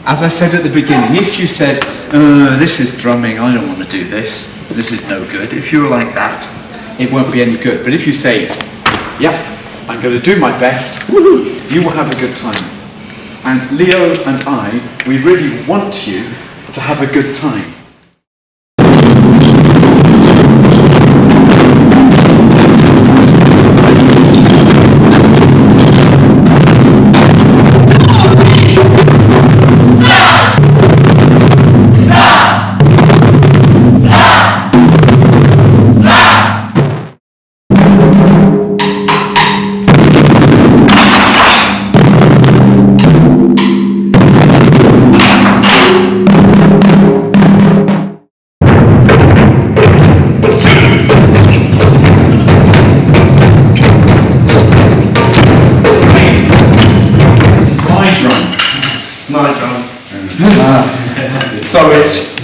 As I said at the beginning, if you said, this is drumming, I don't want to do this is no good. If you're like that, it won't be any good. But if you say, yeah, I'm going to do my best, woohoo, you will have a good time. And Leo and I, we really want you to have a good time. So it's